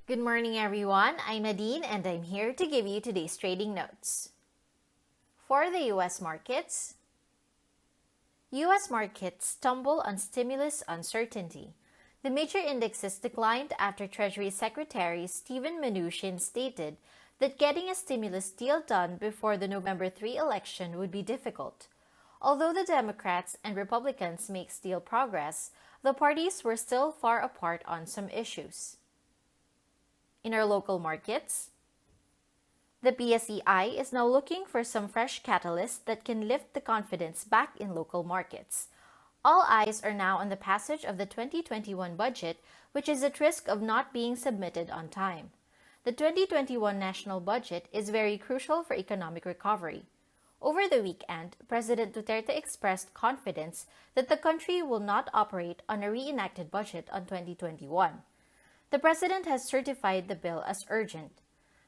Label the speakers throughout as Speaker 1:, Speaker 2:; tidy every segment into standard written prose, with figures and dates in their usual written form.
Speaker 1: Good morning, everyone. I'm Nadine, and I'm here to give you today's trading notes. For the U.S. markets, U.S. markets stumble on stimulus uncertainty. The major indexes declined after Treasury Secretary Steven Mnuchin stated that getting a stimulus deal done before the November 3 election would be difficult. Although the Democrats and Republicans make steal progress, the parties were still far apart on some issues. In our local markets, the PSEI is now looking for some fresh catalysts that can lift the confidence back in local markets. All eyes are now on the passage of the 2021 budget, which is at risk of not being submitted on time. The 2021 national budget is very crucial for economic recovery. Over the weekend, President Duterte expressed confidence that the country will not operate on a reenacted budget on 2021. The President has certified the bill as urgent.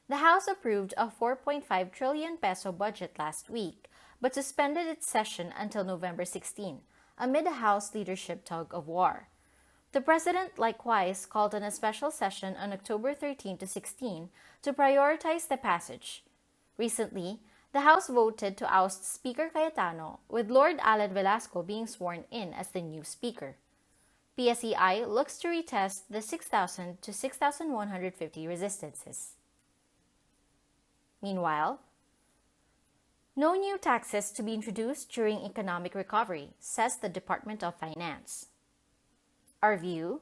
Speaker 1: The House approved a 4.5 trillion peso budget last week, but suspended its session until November 16, amid a House leadership tug-of-war. The President likewise called on a special session on October 13 to 16 to prioritize the passage. Recently, the House voted to oust Speaker Cayetano, with Lord Alan Velasco being sworn in as the new Speaker. PSEI looks to retest the 6,000 to 6,150 resistances. Meanwhile, no new taxes to be introduced during economic recovery, says the Department of Finance. Our view?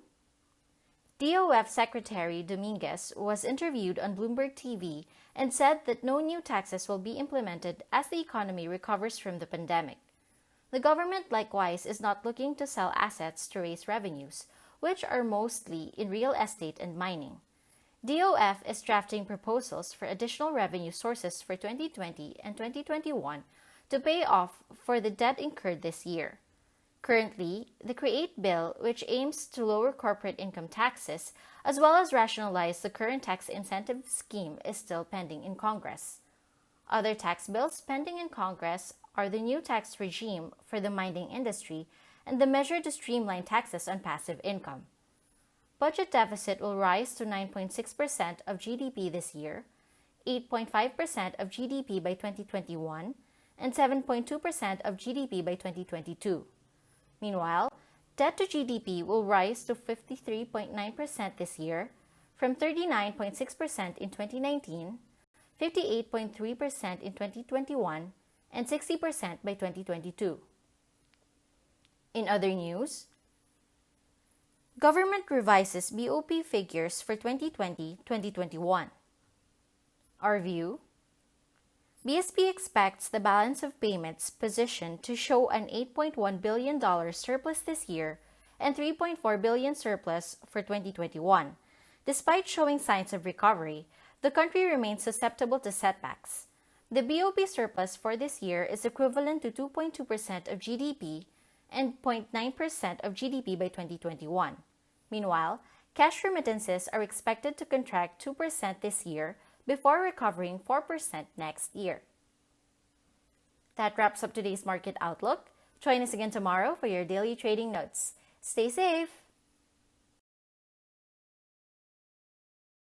Speaker 1: DOF Secretary Dominguez was interviewed on Bloomberg TV and said that no new taxes will be implemented as the economy recovers from the pandemic. The government likewise is not looking to sell assets to raise revenues, which are mostly in real estate and mining. DOF is drafting proposals for additional revenue sources for 2020 and 2021 to pay off for the debt incurred this year. Currently, the CREATE bill, which aims to lower corporate income taxes as well as rationalize the current tax incentive scheme, is still pending in Congress. Other tax bills pending in Congress are the new tax regime for the mining industry and the measure to streamline taxes on passive income. Budget deficit will rise to 9.6% of GDP this year, 8.5% of GDP by 2021, and 7.2% of GDP by 2022. Meanwhile, debt to GDP will rise to 53.9% this year, from 39.6% in 2019, 58.3% in 2021, and 60% by 2022. In other news, government revises BOP figures for 2020-2021. Our view? BSP expects the balance of payments position to show an $8.1 billion surplus this year and $3.4 billion surplus for 2021. Despite showing signs of recovery, the country remains susceptible to setbacks. The BOP surplus for this year is equivalent to 2.2% of GDP and 0.9% of GDP by 2021. Meanwhile, cash remittances are expected to contract 2% this year before recovering 4% next year. That wraps up today's market outlook. Join us again tomorrow for your daily trading notes. Stay safe!